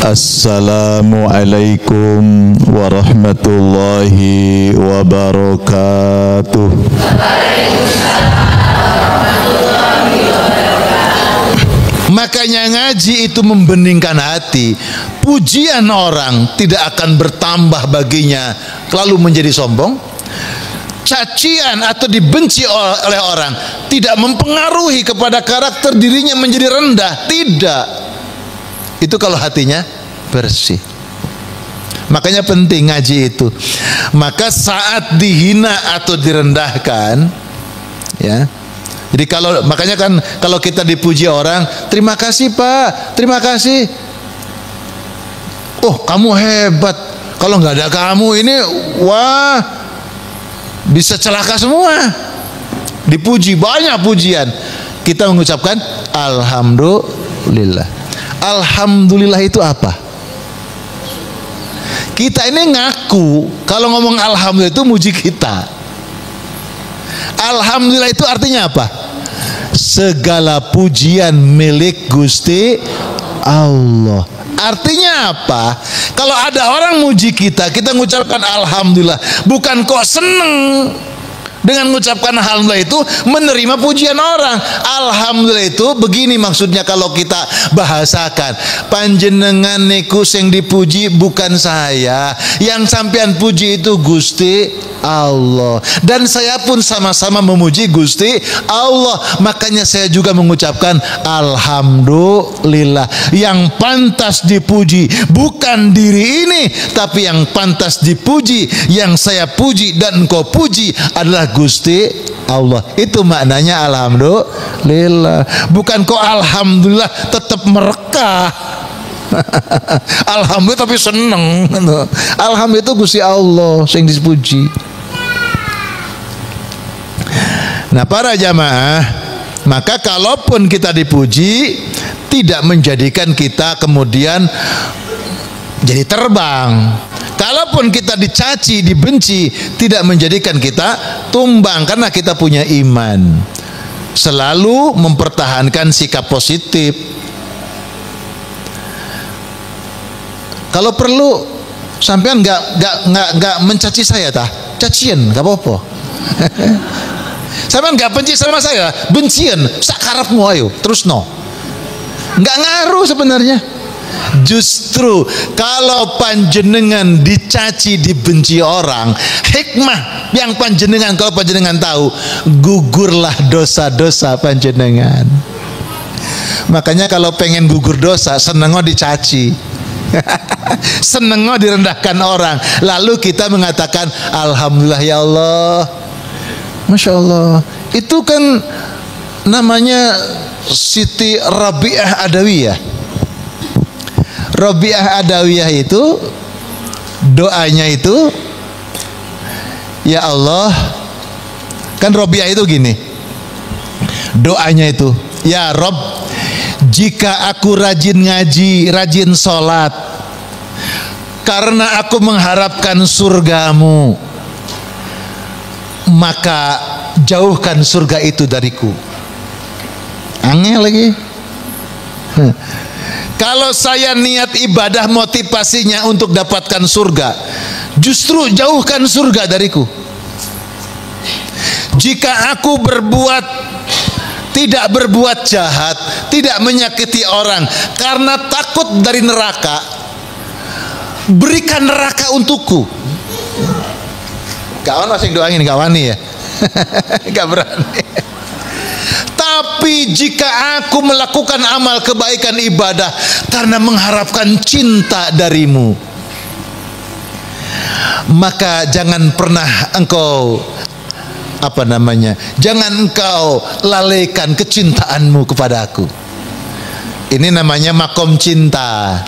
Assalamualaikum warahmatullahi wabarakatuh. Makanya ngaji itu membeningkan hati. Pujian orang tidak akan bertambah baginya lalu menjadi sombong. Cacian atau dibenci oleh orang tidak mempengaruhi kepada karakter dirinya menjadi rendah. Tidak. Itu kalau hatinya bersih. Makanya penting ngaji itu. Maka saat dihina atau direndahkan, ya. Jadi makanya kan kalau kita dipuji orang, terima kasih Pak, terima kasih. Oh kamu hebat. Kalau nggak ada kamu ini, wah bisa celaka semua. Dipuji banyak pujian. Kita mengucapkan alhamdulillah. Alhamdulillah itu apa? Kita ini ngaku kalau ngomong alhamdulillah itu muji kita. Alhamdulillah itu artinya apa? Segala pujian milik Gusti Allah. Artinya apa? Kalau ada orang muji kita, kita mengucapkan alhamdulillah. Bukan kok seneng dengan mengucapkan alhamdulillah itu menerima pujian orang. Alhamdulillah itu begini maksudnya kalau kita bahasakan. Panjenengan niku sing dipuji bukan saya. Yang sampean puji itu Gusti Allah. Dan saya pun sama-sama memuji Gusti Allah. Makanya saya juga mengucapkan alhamdulillah. Yang pantas dipuji bukan diri ini, tapi yang pantas dipuji, yang saya puji dan engkau puji adalah Gusti Allah. Itu maknanya alhamdulillah. Bukan kok alhamdulillah tetap merekah. Alhamdulillah tapi seneng. Alhamdulillah itu Gusti Allah yang dipuji. Nah para jamaah, maka kalaupun kita dipuji, tidak menjadikan kita kemudian jadi terbang. Kalaupun kita dicaci, dibenci, tidak menjadikan kita tumbang, karena kita punya iman. Selalu mempertahankan sikap positif. Kalau perlu sampean nggak mencaci saya tah, cacian nggak apa-apa. Sampean nggak benci sama saya, bencian, sakarapmu ayo, terus no. Nggak ngaruh sebenarnya. Justru kalau panjenengan dicaci, dibenci orang, hikmah yang panjenengan, kalau panjenengan tahu, gugurlah dosa-dosa panjenengan. Makanya kalau pengen gugur dosa, senengnya dicaci. Senengnya direndahkan orang. Lalu kita mengatakan alhamdulillah ya Allah, Masya Allah. Itu kan namanya Siti Rabi'ah Adawiyah. Rabi'ah Adawiyah itu doanya itu, ya Allah, kan Rabi'ah itu gini doanya itu, ya Rob, jika aku rajin ngaji, rajin sholat, karena aku mengharapkan surgamu, maka jauhkan surga itu dariku. Angel lagi. Kalau saya niat ibadah motivasinya untuk dapatkan surga, justru jauhkan surga dariku. Jika aku tidak berbuat jahat, tidak menyakiti orang karena takut dari neraka, berikan neraka untukku. Kawan masih doangin, kawan nih ya. Gak berani. Tapi jika aku melakukan amal kebaikan ibadah karena mengharapkan cinta darimu, maka jangan pernah engkau jangan engkau lalaikan kecintaanmu kepada aku. Ini namanya makom cinta.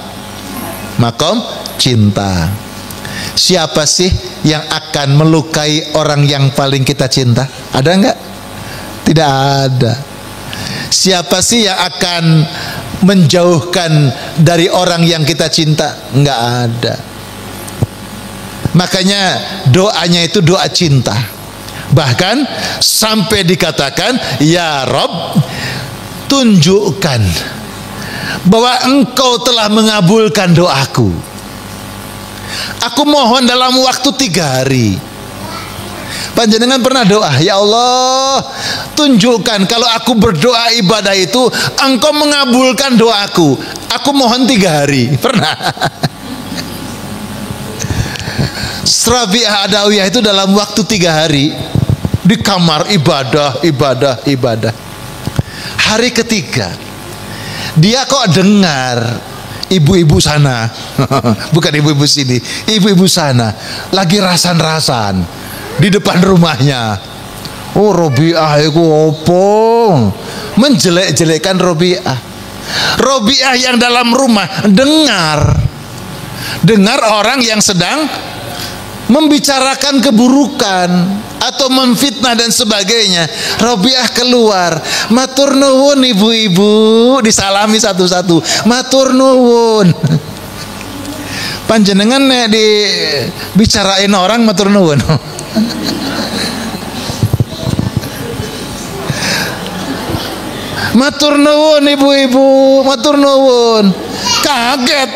Makom cinta. Siapa sih yang akan melukai orang yang paling kita cinta? Ada enggak? Tidak ada. Siapa sih yang akan menjauhkan dari orang yang kita cinta? Enggak ada. Makanya doanya itu doa cinta. Bahkan sampai dikatakan, ya Rob, tunjukkan bahwa Engkau telah mengabulkan doaku. Aku mohon dalam waktu 3 hari. Panjenengan pernah doa, ya Allah, tunjukkan kalau aku berdoa ibadah itu Engkau mengabulkan doaku. Aku mohon 3 hari. Pernah? Rabi'ah Adawiyah itu dalam waktu 3 hari di kamar ibadah. Hari ketiga dia kok dengar ibu-ibu sana, bukan ibu-ibu sini, ibu-ibu sana lagi rasan-rasan di depan rumahnya. Oh, Robiah itu opong menjelek-jelekan Robiah. Robiah yang dalam rumah dengar orang yang sedang membicarakan keburukan atau memfitnah dan sebagainya. Robiah keluar, matur nuwun ibu-ibu, disalami satu-satu, matur nuwun. Panjenengan nek dibicarain orang matur nuwun. Matur nuwun ibu-ibu, matur nuwun. Kaget,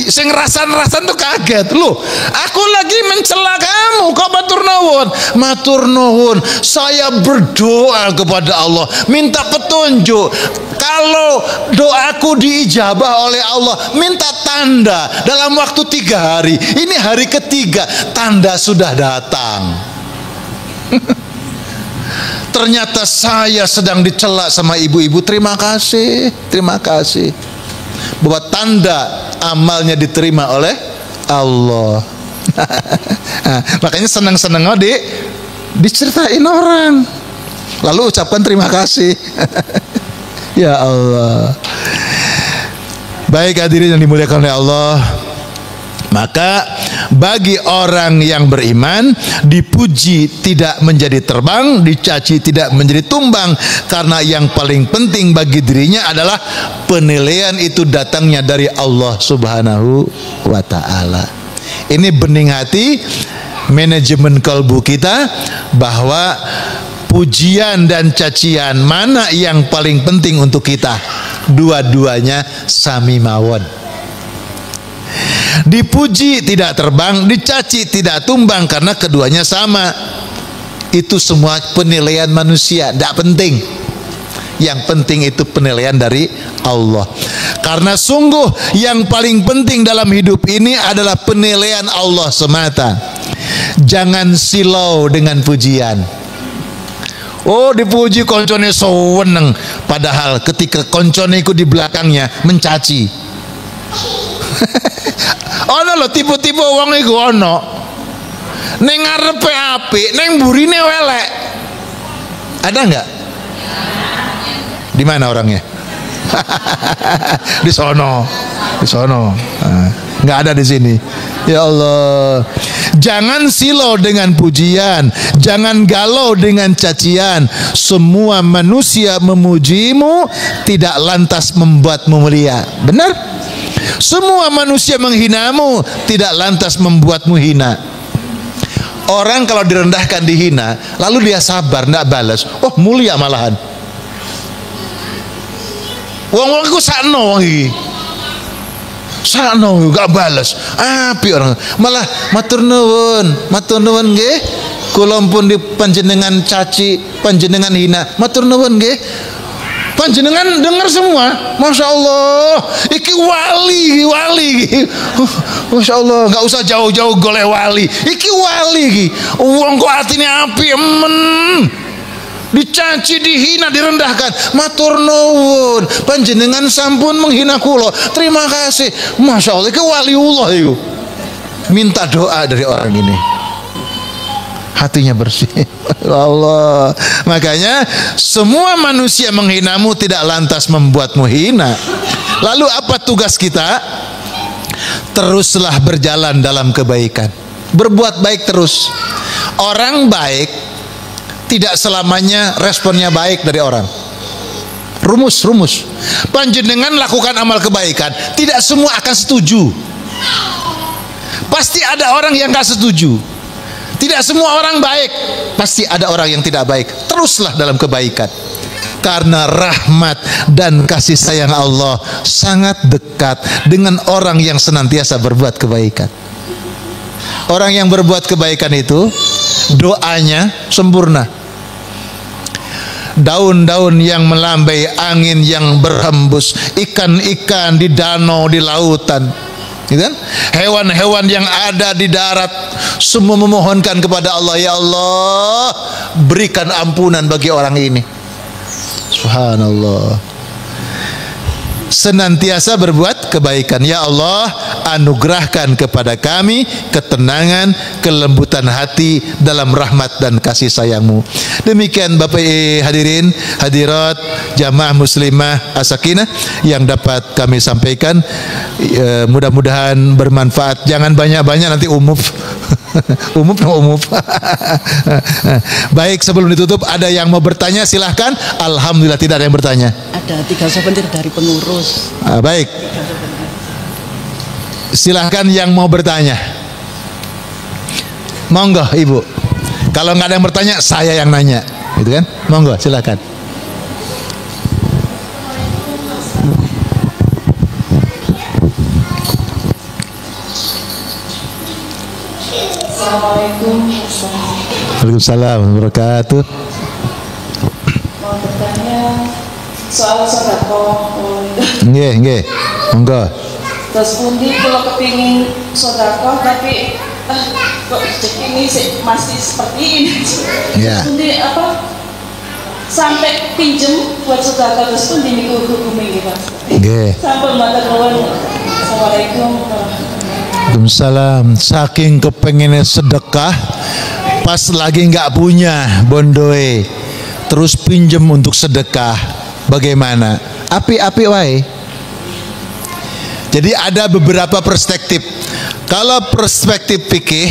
sing rasan-rasan tuh kaget. Loh, aku lagi mencela kamu kok matur nuwun. Matur nuwun, saya berdoa kepada Allah, minta petunjuk. Kalau doaku diijabah oleh Allah, minta tanda dalam waktu 3 hari. Ini hari ketiga, tanda sudah datang. Ternyata saya sedang dicela sama ibu-ibu. Terima kasih bahwa tanda amalnya diterima oleh Allah. Nah, makanya senang-senang diceritain orang, lalu ucapkan terima kasih. Ya Allah. Baik hadirin yang dimuliakan oleh Allah, maka bagi orang yang beriman, dipuji tidak menjadi terbang, dicaci tidak menjadi tumbang, karena yang paling penting bagi dirinya adalah penilaian itu datangnya dari Allah Subhanahu wa ta'ala. Ini bening hati, manajemen kalbu kita, bahwa pujian dan cacian mana yang paling penting untuk kita? Dua-duanya sami mawon. Dipuji tidak terbang, dicaci tidak tumbang, karena keduanya sama. Itu semua penilaian manusia, tidak penting. Yang penting itu penilaian dari Allah. Karena sungguh yang paling penting dalam hidup ini adalah penilaian Allah semata. Jangan silau dengan pujian. Oh, dipuji koncone seneng, padahal ketika koncone itu di belakangnya mencaci. Ono lho tipe-tipe wong iku ono. Ning ngarepe apik, ning burine welek. Ada enggak? Di mana orangnya? Di sono. Enggak ada di sini. Ya Allah. Jangan silau dengan pujian, jangan galau dengan cacian. Semua manusia memujimu tidak lantas membuatmu mulia. Benar? Semua manusia menghinamu tidak lantas membuatmu hina. Orang kalau direndahkan, dihina, lalu dia sabar, tidak balas, oh mulia malahan. Wong-wong ku sakno iki. Sakno gak balas. Api orang malah matur nuwun nggih. Kula pun di panjenengan caci, panjenengan hina, matur nuwun nggih. Panjenengan dengar semua, masya Allah, iki wali, masya Allah, nggak usah jauh-jauh golek wali, iki wali, uang kok hatinya api, dicaci, dihina, direndahkan, matur nuwun, panjenengan sampun menghina kula, terima kasih, masya Allah, iki waliullah itu, minta doa dari orang ini. Hatinya bersih. Allah. Makanya semua manusia menghinamu tidak lantas membuatmu hina. Lalu apa tugas kita? Teruslah berjalan dalam kebaikan. Berbuat baik terus. Orang baik tidak selamanya responnya baik dari orang. Rumus. Panjenengan lakukan amal kebaikan, tidak semua akan setuju. Pasti ada orang yang gak setuju. Tidak semua orang baik, pasti ada orang yang tidak baik. Teruslah dalam kebaikan. karena rahmat dan kasih sayang Allah sangat dekat dengan orang yang senantiasa berbuat kebaikan. Orang yang berbuat kebaikan itu doanya sempurna. Daun-daun yang melambai, angin yang berhembus, ikan-ikan di danau, di lautan, gitu kan? Hewan-hewan yang ada di darat semua memohonkan kepada Allah, ya Allah, berikan ampunan bagi orang ini. Subhanallah. Senantiasa berbuat kebaikan. Ya Allah, anugerahkan kepada kami ketenangan, kelembutan hati dalam rahmat dan kasih sayang-Mu. Demikian Bapak hadirin hadirat jamaah muslimah as-sakinah yang dapat kami sampaikan. Mudah-mudahan bermanfaat. Jangan banyak-banyak, nanti umum. umum. Baik, sebelum ditutup ada yang mau bertanya, silahkan. Alhamdulillah tidak ada yang bertanya. Ada 3 souvenir dari pengurus. Baik, silahkan yang mau bertanya. Monggo Ibu. Kalau nggak ada yang bertanya, saya yang nanya, gitu kan? Monggo, silahkan. Assalamualaikum. Waalaikumsalam warahmatullahi wabarakatuh. Mau bertanya soal sedekah. Nggih, monggo. Terus pundi kalau kepingin sedekah tapi kok ini masih seperti ini. Ya. Pundi sampai pinjem buat sedekah terus pundi niku hukumnya gitu. Nggih. Sampun matur nuwun. Assalamualaikum warahmatullahi wabarakatuh. Waalaikumsalam. Saking kepengennya sedekah, pas lagi nggak punya bondoe, terus pinjem untuk sedekah, bagaimana? Api-api wae. Jadi ada beberapa perspektif. Kalau perspektif fikih,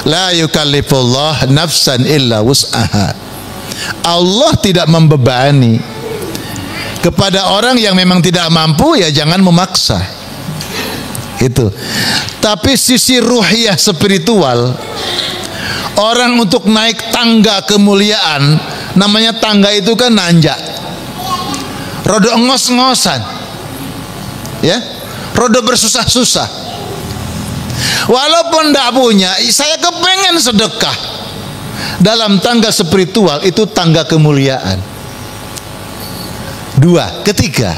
la yukallifullah nafsan illa wus'aha. Allah tidak membebani. Kepada orang yang memang tidak mampu, ya jangan memaksa. Itu. Tapi sisi ruhiyah spiritual, orang untuk naik tangga kemuliaan, namanya tangga itu kan nanjak, rodo ngos-ngosan, ya, rodo bersusah-susah. Walaupun tidak punya, saya kepengen sedekah. Dalam tangga spiritual itu tangga kemuliaan. 2, ketiga,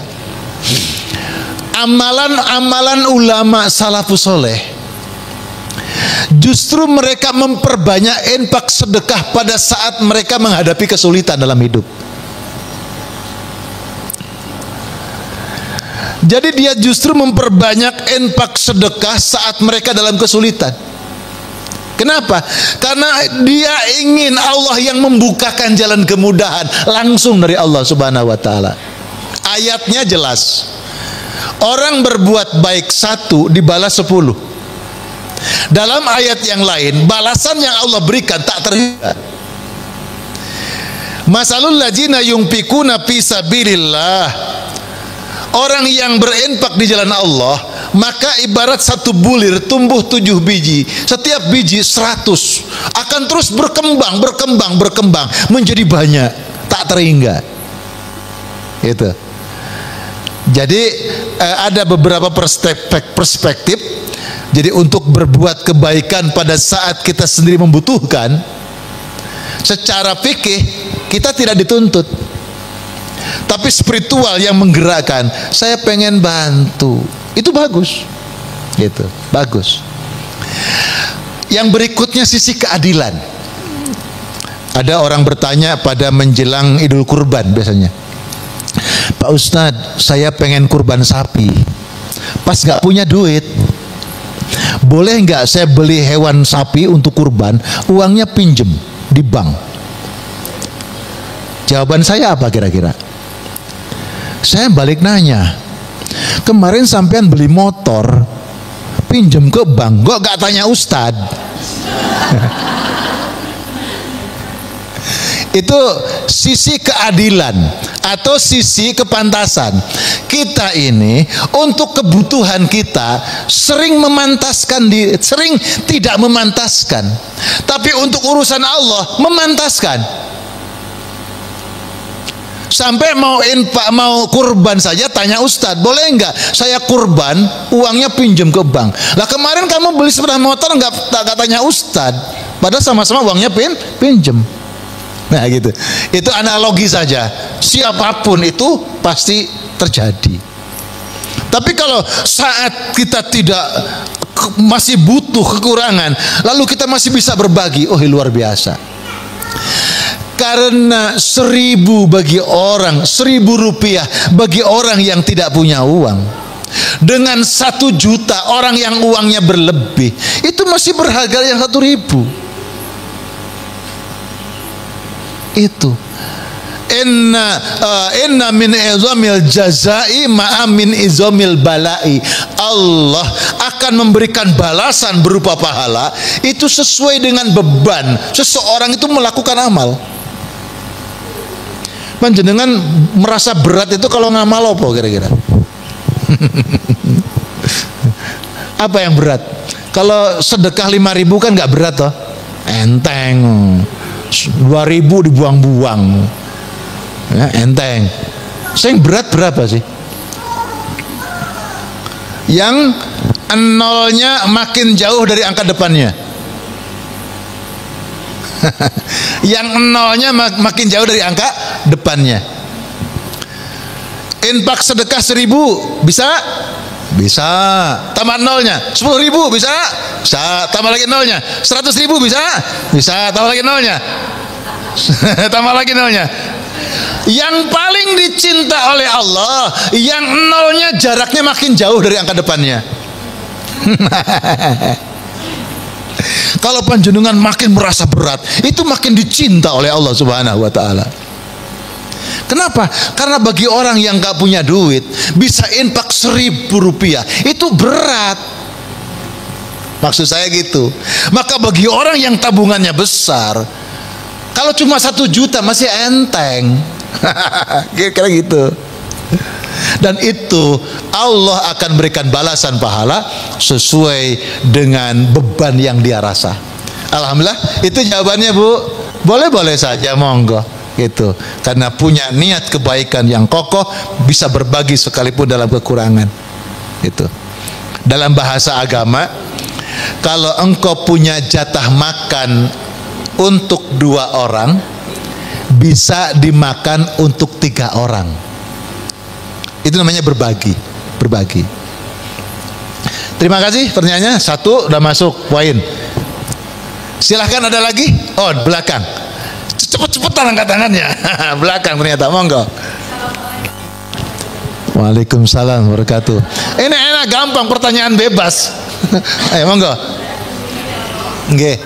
amalan-amalan ulama salafus soleh, justru mereka memperbanyak infak sedekah pada saat mereka menghadapi kesulitan dalam hidup. Jadi dia justru memperbanyak infak sedekah saat mereka dalam kesulitan. Kenapa? Karena dia ingin Allah yang membukakan jalan kemudahan langsung dari Allah Subhanahu wa taala. Ayatnya jelas. Orang berbuat baik 1 dibalas 10. Dalam ayat yang lain, balasan yang Allah berikan tak terhingga. Masalul ladzina yunfikuna fi sabilillah. Orang yang berinfak di jalan Allah, maka ibarat 1 bulir tumbuh 7 biji. Setiap biji 100 akan terus berkembang menjadi banyak, tak terhingga. Itu. Jadi ada beberapa perspektif. Jadi untuk berbuat kebaikan pada saat kita sendiri membutuhkan, secara fikih kita tidak dituntut, tapi spiritual yang menggerakkan. Saya pengen bantu, itu bagus, gitu, bagus. Yang berikutnya sisi keadilan. Ada orang bertanya pada menjelang Idul Kurban biasanya, Pak Ustadz, saya pengen kurban sapi, pas nggak punya duit, boleh nggak saya beli hewan sapi untuk kurban, uangnya pinjem di bank? Jawaban saya apa kira-kira? Saya balik nanya, kemarin sampean beli motor, pinjem ke bank, kok gak tanya Ustadz? Itu sisi keadilan atau sisi kepantasan. Kita ini untuk kebutuhan kita sering memantaskan diri, sering tidak memantaskan, tapi untuk urusan Allah memantaskan. Sampai mau kurban saja tanya ustadz, boleh nggak saya kurban, uangnya pinjam ke bank. Lah kemarin kamu beli sepeda motor nggak tanya ustadz, padahal sama-sama uangnya pinjam. Nah gitu. Itu analogi saja. Siapapun itu pasti terjadi. Tapi kalau saat kita tidak masih butuh kekurangan, lalu kita masih bisa berbagi, oh luar biasa. Karena 1.000 bagi orang, 1.000 rupiah bagi orang yang tidak punya uang, dengan 1 juta orang yang uangnya berlebih, itu masih berharga yang 1.000. Itu inna min izamil jazai ma'a min izamil balai. Allah akan memberikan balasan berupa pahala itu sesuai dengan beban seseorang itu melakukan amal. Panjenengan merasa berat itu kalau ngamal apa kira-kira? Apa yang berat? Kalau sedekah 5.000 kan nggak berat toh? Enteng. 2.000 dibuang-buang. Ya, enteng. Yang berat berapa sih? Yang nolnya makin jauh dari angka depannya. Yang nolnya makin jauh dari angka depannya. Infak sedekah 1.000 bisa? Bisa. Tambah nolnya 10.000 bisa? Bisa. Tambah lagi nolnya 100.000 bisa? Bisa. Tambah lagi nolnya. Tambah lagi nolnya. Yang paling dicinta oleh Allah, yang nolnya jaraknya makin jauh dari angka depannya. Kalau panjenengan makin merasa berat, itu makin dicinta oleh Allah Subhanahu wa taala. Kenapa? Karena bagi orang yang gak punya duit, bisa infak 1.000 rupiah, itu berat. Maksud saya gitu. Maka bagi orang yang tabungannya besar, kalau cuma 1 juta masih enteng. Kira-kira gitu. Dan itu Allah akan berikan balasan pahala sesuai dengan beban yang dia rasa. Alhamdulillah, itu jawabannya Bu. Boleh-boleh saja, monggo gitu. Karena punya niat kebaikan yang kokoh, bisa berbagi sekalipun dalam kekurangan. Itu. Dalam bahasa agama, kalau engkau punya jatah makan untuk 2 orang, bisa dimakan untuk 3 orang. Itu namanya berbagi. Berbagi. Terima kasih pertanyaannya. 1 udah masuk poin. Silahkan ada lagi. Oh, belakang. Cepet-cepetan angkat tangannya. Belakang ternyata, monggo. Waalaikumsalam warahmatullahi wabarakatuh. Ini enak, gampang, pertanyaan bebas. Ayo monggo. Nggih.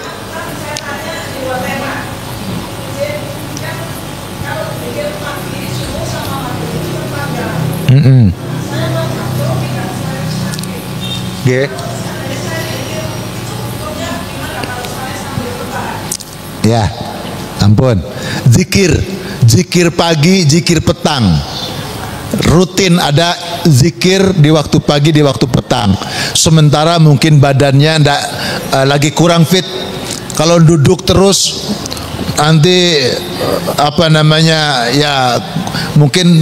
Nggih. Ya, ampun. Zikir pagi, zikir petang. Rutin ada zikir di waktu pagi, di waktu petang. Sementara mungkin badannya ndak lagi kurang fit. Kalau duduk terus nanti apa namanya, ya mungkin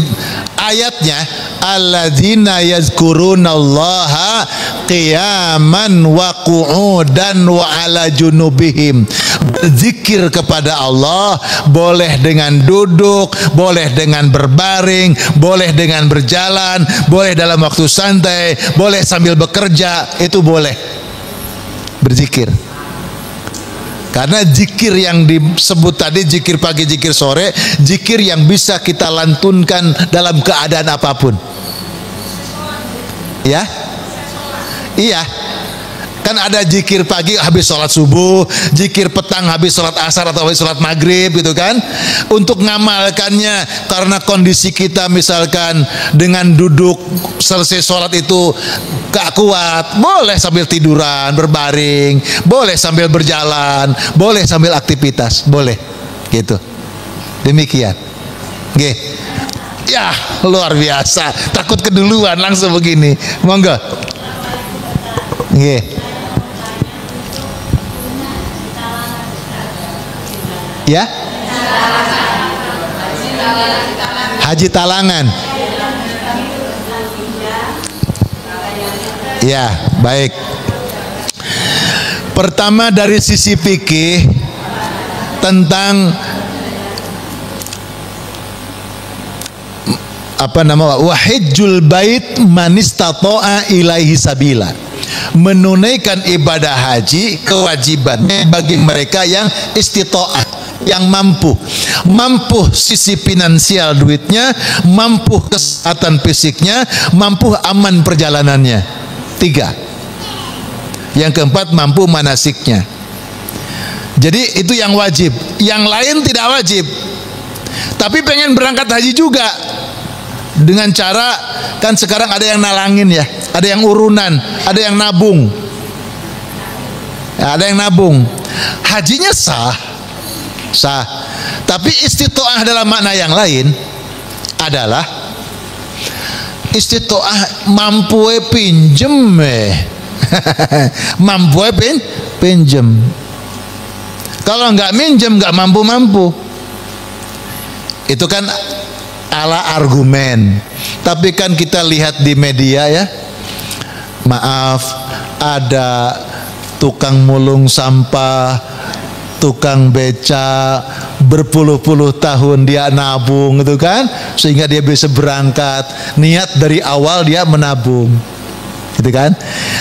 ayatnya alladzina yazkurunallaha qiyaman wa qu'udan wa ala junubihim. Berzikir kepada Allah boleh dengan duduk, boleh dengan berbaring, boleh dengan berjalan, boleh dalam waktu santai, boleh sambil bekerja, itu boleh berzikir. Karena zikir yang disebut tadi, zikir pagi, zikir sore, zikir yang bisa kita lantunkan dalam keadaan apapun. Ya? Iya. Kan ada zikir pagi habis sholat subuh, zikir petang habis sholat asar atau habis sholat maghrib gitu kan. Untuk ngamalkannya karena kondisi kita misalkan dengan duduk selesai sholat itu gak kuat, boleh sambil tiduran, berbaring, boleh sambil berjalan, boleh sambil aktivitas, boleh gitu. Demikian. Nggih. Ya, luar biasa. Takut keduluan langsung begini. Monggo. Nggih. Ya? Haji talangan. Ya, baik. Pertama dari sisi fikih tentang wahijjul bait manistata'a ilaihi sabila. Menunaikan ibadah haji kewajibannya bagi mereka yang istita'ah, yang mampu sisi finansial duitnya, mampu kesehatan fisiknya, mampu aman perjalanannya. 3. Yang keempat, mampu manasiknya. Jadi itu yang wajib, yang lain tidak wajib. Tapi pengen berangkat haji juga dengan cara, kan sekarang ada yang nalangin ya, ada yang urunan, ada yang nabung ya, ada yang nabung. Hajinya sah, tapi istitoah dalam makna yang lain adalah istitoah mampu pinjem mampu pinjem. Kalau nggak minjem nggak mampu. Itu kan ala argumen. Tapi kan kita lihat di media ya, maaf, ada tukang mulung sampah, tukang beca, berpuluh-puluh tahun dia nabung gitu kan, sehingga dia bisa berangkat. Niat dari awal dia menabung gitu kan.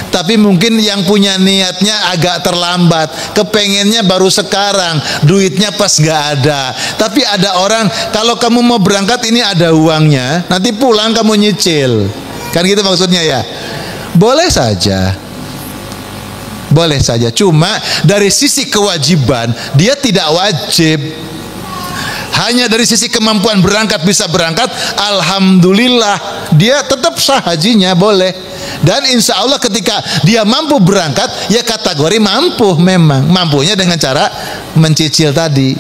Tapi mungkin yang punya niatnya agak terlambat, kepengennya baru sekarang, duitnya pas gak ada. Tapi ada orang, kalau kamu mau berangkat ini ada uangnya, nanti pulang kamu nyicil, kan gitu maksudnya ya. Boleh saja, boleh saja. Cuma dari sisi kewajiban dia tidak wajib. Hanya dari sisi kemampuan berangkat bisa berangkat, alhamdulillah dia tetap sah hajinya, boleh. Dan insya Allah ketika dia mampu berangkat, ya kategori mampu, memang mampunya dengan cara mencicil tadi.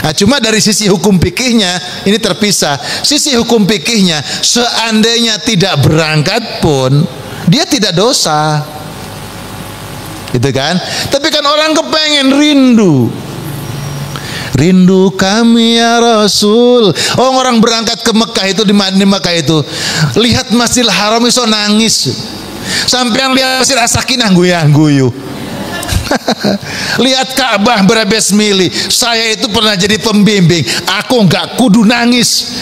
Nah, cuma dari sisi hukum fikihnya ini terpisah. Sisi hukum fikihnya, seandainya tidak berangkat pun dia tidak dosa, gitu kan. Tapi kan orang kepengen rindu kami ya Rasul. Oh, orang berangkat ke Mekah itu, di Mekah itu lihat Masjidil Haram iso nangis. Sampean lihat Masjid As-Sakinah guyah-guyu. Lihat Ka'bah berebes mili. Saya itu pernah jadi pembimbing, aku nggak kudu nangis.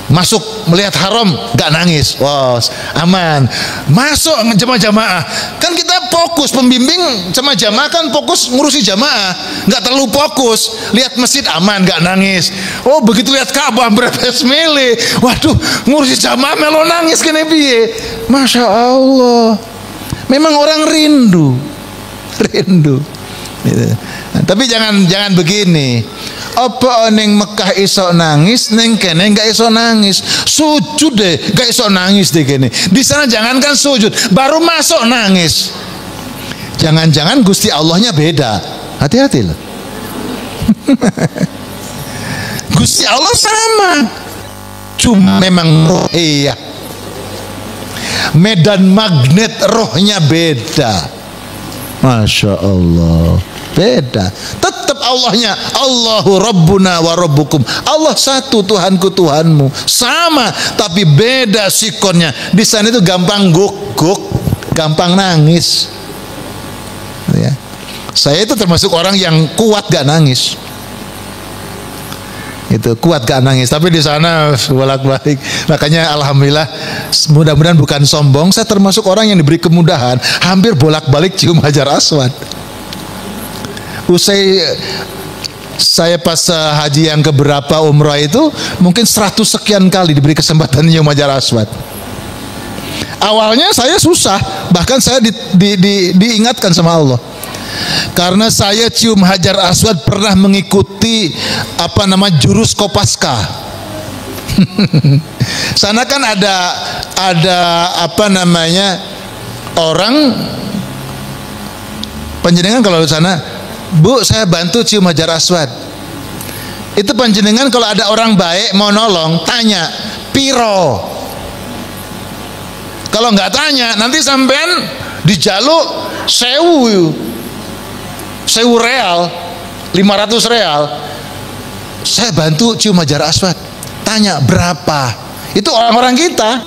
Masuk melihat haram nggak nangis, wow, aman. Masuk jamaah, kan kita fokus pembimbing sama jamaah, kan fokus ngurusi jamaah, nggak terlalu fokus lihat masjid, aman nggak nangis. Oh, begitu lihat Ka'bah beres milih, waduh, ngurusi jamaah melo nangis kene piye. Masya Allah, memang orang rindu. Gitu. Nah, tapi jangan begini. Apa neng Mekah iso nangis, neng kene nggak iso nangis. Sujud deh, nggak iso nangis deh kene. Di sana jangankan sujud, baru masuk nangis. Jangan-jangan Gusti Allahnya beda. Hati-hati loh. Gusti Allah sama, cuma memang roh, iya. Medan magnet rohnya beda. Masya Allah, beda. Tetap Allahnya, Allahu Rabbuna wa Rabbukum. Allah satu, Tuhanku Tuhanmu. Sama, tapi beda sikonnya. Di sana itu gampang guguk, gampang nangis. Ya. Saya itu termasuk orang yang kuat gak nangis. Itu kuat gak nangis, tapi di sana bolak-balik. Makanya alhamdulillah, mudah-mudahan bukan sombong, saya termasuk orang yang diberi kemudahan, hampir bolak-balik cium Hajar Aswad. Usai saya pas haji yang keberapa umrah itu, mungkin 100 sekian kali diberi kesempatan nyium Hajar Aswad. Awalnya saya susah, bahkan saya diingatkan sama Allah. Karena saya cium Hajar Aswad pernah mengikuti jurus Kopaska. Sana kan ada orang panjenengan kalau di sana, Bu, saya bantu cium Hajar Aswad. Itu panjenengan kalau ada orang baik mau nolong, tanya piro. Kalau nggak tanya, nanti sampean dijaluk 1000 real, 500 real. Saya bantu cium Hajar Aswad. tanya berapa. Itu orang-orang kita.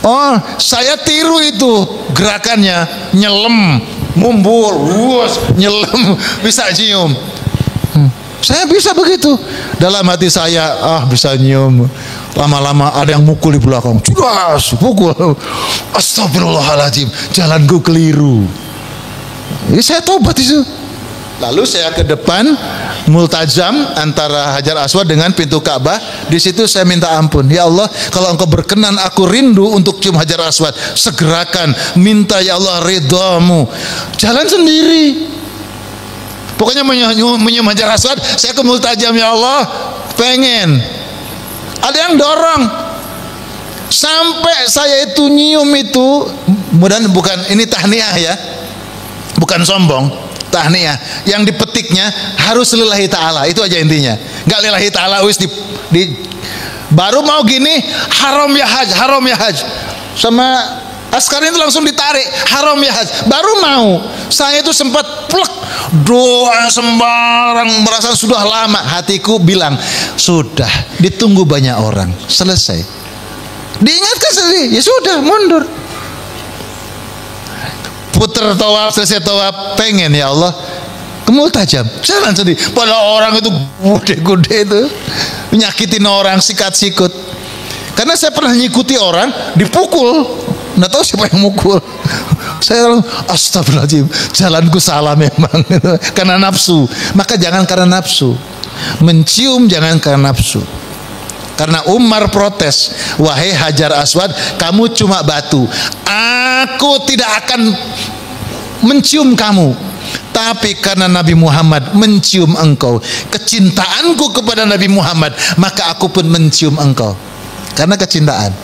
Oh, saya tiru itu gerakannya, nyelam, mumbul, wuss, nyelam, bisa cium. Saya bisa begitu. Dalam hati saya, bisa nyium. Lama-lama ada yang mukul di belakang, cudas, pukul. Astagfirullahaladzim, jalanku keliru. Ini saya tobat itu. Lalu saya ke depan, multajam antara Hajar Aswad dengan pintu Ka'bah. Di situ saya minta ampun. Ya Allah, kalau Engkau berkenan aku rindu untuk cium Hajar Aswad, segerakan, minta ya Allah ridhamu. Jalan sendiri. Pokoknya menyium Hajar Aswad, saya ke multajam, ya Allah, pengen. Ada yang dorong. Sampai saya itu nyium itu, mudah-mudahan bukan ini tahniah ya. Bukan sombong. Tahniah yang dipetiknya harus lillahi ta'ala, itu aja intinya. Enggak lillahi ta'ala wis baru mau gini haram ya haj sama askar itu langsung ditarik haram ya haj, baru mau. Saya itu sempat plek doa sembarang, merasa sudah lama. Hatiku bilang sudah ditunggu banyak orang, selesai. Diingatkan sendiri, ya sudah mundur. Puter tawaf, selesai tawaf, pengen ya Allah ke multajam, jalan sendiri. Padahal orang itu gede-gede itu menyakitin orang, sikat-sikut. Karena saya pernah ngikuti orang dipukul, nggak tahu siapa yang mukul. Saya astagfirullahaladzim, jalanku salah memang. Karena nafsu. Maka jangan karena nafsu. Mencium jangan karena nafsu. Karena Umar protes, wahai Hajar Aswad, kamu cuma batu, aku tidak akan mencium kamu. Tapi karena Nabi Muhammad mencium engkau, kecintaanku kepada Nabi Muhammad, maka aku pun mencium engkau. Karena kecintaan.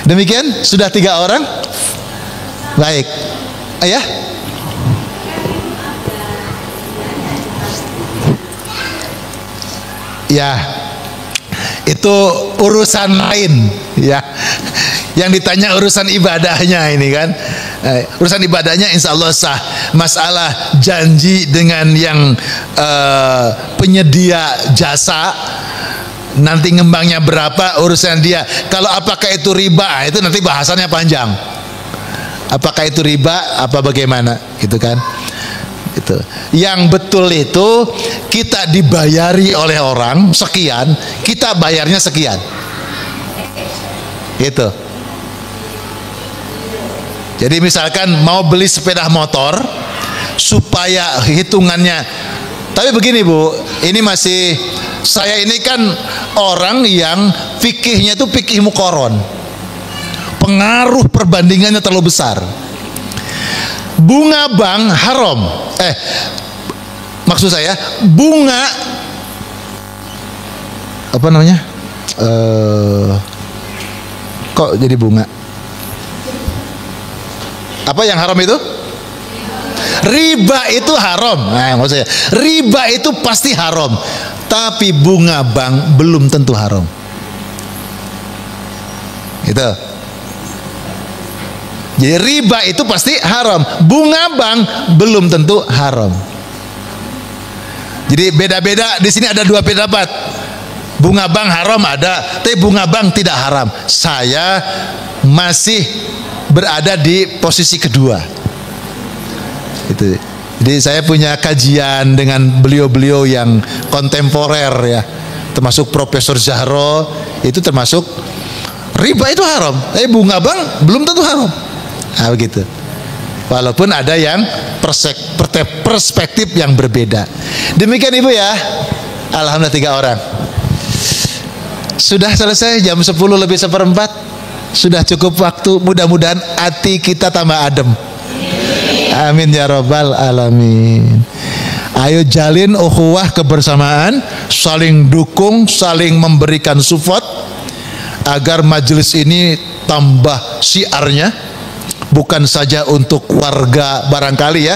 Demikian, sudah 3 orang. Baik, ayah. Ya, itu urusan lain ya. Yang ditanya urusan ibadahnya ini kan. Urusan ibadahnya insya Allah sah. Masalah janji dengan yang penyedia jasa, nanti ngembangnya berapa urusan dia. Kalau apakah itu riba, itu nanti bahasannya panjang. Apakah itu riba, apa bagaimana gitu kan. Itu. Yang betul itu kita dibayari oleh orang sekian, kita bayarnya sekian. Itu. Jadi misalkan mau beli sepeda motor supaya hitungannya. Tapi begini Bu, ini masih saya ini kan orang yang fikihnya itu fikih muqaron. Pengaruh perbandingannya terlalu besar. Bunga bank haram. Maksud saya bunga apa namanya? Kok jadi bunga? Apa yang haram itu? Riba itu haram. Nah, maksud saya riba itu pasti haram. Tapi bunga bank belum tentu haram. Gitu. Jadi riba itu pasti haram, bunga bank belum tentu haram. Jadi beda-beda. Di sini ada 2 pendapat. Bunga bank haram ada, tapi bunga bank tidak haram. Saya masih berada di posisi kedua. Itu. Jadi saya punya kajian dengan beliau-beliau yang kontemporer ya, termasuk Profesor Zahro, itu termasuk riba itu haram, tapi bunga bank belum tentu haram. Nah, begitu. Walaupun ada yang perspektif yang berbeda. Demikian Ibu ya. Alhamdulillah 3 orang. Sudah selesai jam 10 lebih 1/4. Sudah cukup waktu. Mudah-mudahan hati kita tambah adem. Amin ya rabbal alamin. Ayo jalin ukhuwah kebersamaan, saling dukung, saling memberikan support agar majelis ini tambah syiarnya. Bukan saja untuk warga barangkali ya,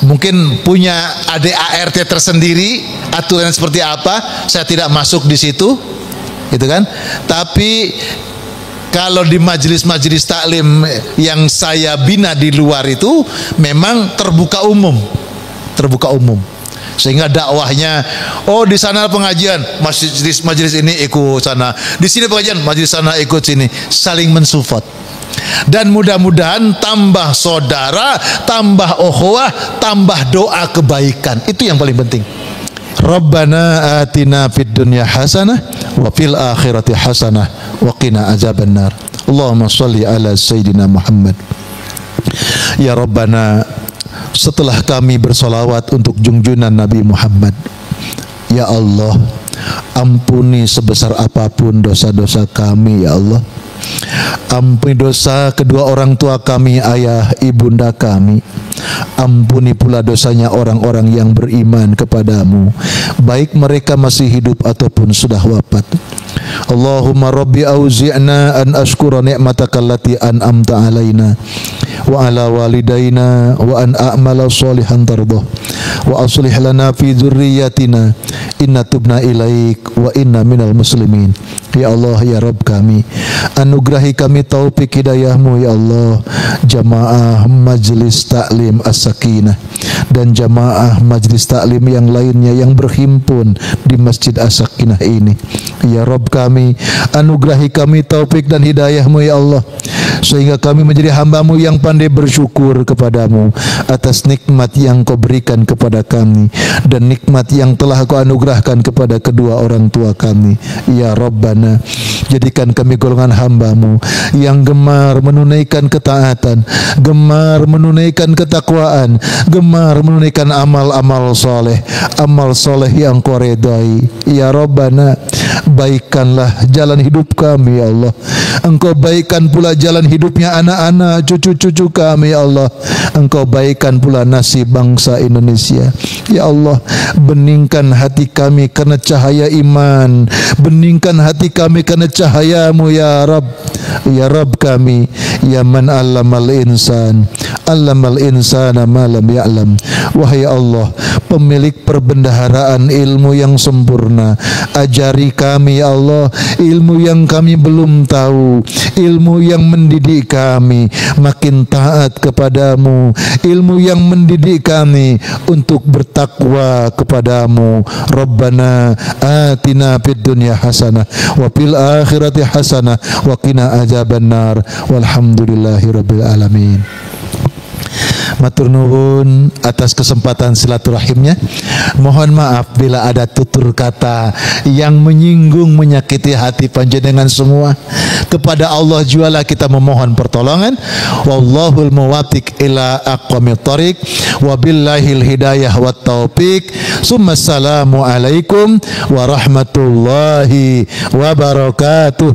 mungkin punya ADART tersendiri, aturan seperti apa, saya tidak masuk di situ, gitu kan. Tapi kalau di majelis-majelis taklim yang saya bina di luar itu memang terbuka umum, Sehingga dakwahnya, oh di sana pengajian, majelis ini ikut sana, di sini pengajian, majelis sana ikut sini, saling mensupport. Dan mudah-mudahan tambah saudara, tambah ukhuwah, tambah doa kebaikan. Itu yang paling penting. Rabbana atina fid dunya hasanah wa fil akhirati hasanah wa qina azabannar. Allahumma shalli ala sayyidina Muhammad. Ya Rabbana, setelah kami bersolawat untuk junjungan Nabi Muhammad, ya Allah, ampuni sebesar apapun dosa-dosa kami ya Allah. Ampuni dosa kedua orang tua kami, ayah ibunda kami. Ampuni pula dosanya orang-orang yang beriman kepadamu, baik mereka masih hidup ataupun sudah wafat. Allahumma rabbi auzi'na an ashkura ni'mataka allati an'amta alaina wa ala walidaina wa an a'mala sholihan tardah wa aslih lana fi dzurriyyatina inna tubna ilaik wa inna minal muslimin. Ya Allah, ya Rabb kami, anugerahi kami taufik hidayahmu ya Allah, jamaah majlis taklim as-sakinah dan jamaah majlis taklim yang lainnya yang berhimpun di Masjid As-Sakinah ini. Ya Rabb kami, anugerahi kami taufik dan hidayahmu ya Allah, sehingga kami menjadi hamba-Mu yang pandai bersyukur kepadamu atas nikmat yang Kau berikan kepada kami dan nikmat yang telah Kau anugerahkan kepada kedua orang tua kami. Ya Rabbana, jadikan kami golongan hamba-Mu yang gemar menunaikan ketaatan, gemar menunaikan ketakwaan, gemar menunaikan amal-amal soleh, amal soleh yang Kau redai. Ya Rabbana, baikkanlah jalan hidup kami ya Allah. Engkau baikkan pula jalan hidupnya anak-anak cucu-cucu kami ya Allah. Engkau baikkan pula nasib bangsa Indonesia ya Allah. Beningkan hati kami karena cahaya iman, beningkan hati kami karena cahaya-Mu ya Rabb. Ya Rabb kami, ya man allamal insana ma lam ya'lam. Wahai Allah, pemilik perbendaharaan ilmu yang sempurna, ajari kami ya Allah ilmu yang kami belum tahu, ilmu yang mendidik kami makin taat kepadamu, ilmu yang mendidik kami untuk bertakwa kepadamu. Rabbana atina fid dunya hasanah wa fil akhirati hasanah wa qina azabannar. Walhamdulillahi rabbil alamin. Matur nuwun atas kesempatan silaturahimnya. Mohon maaf bila ada tutur kata yang menyinggung, menyakiti hati panjenengan semua. Kepada Allah jualah kita memohon pertolongan. Wallahul muwaffiq ila aqwamit thoriq wa billahil hidayah wat taufiq. Assalamu alaikum warahmatullahi wabarakatuh.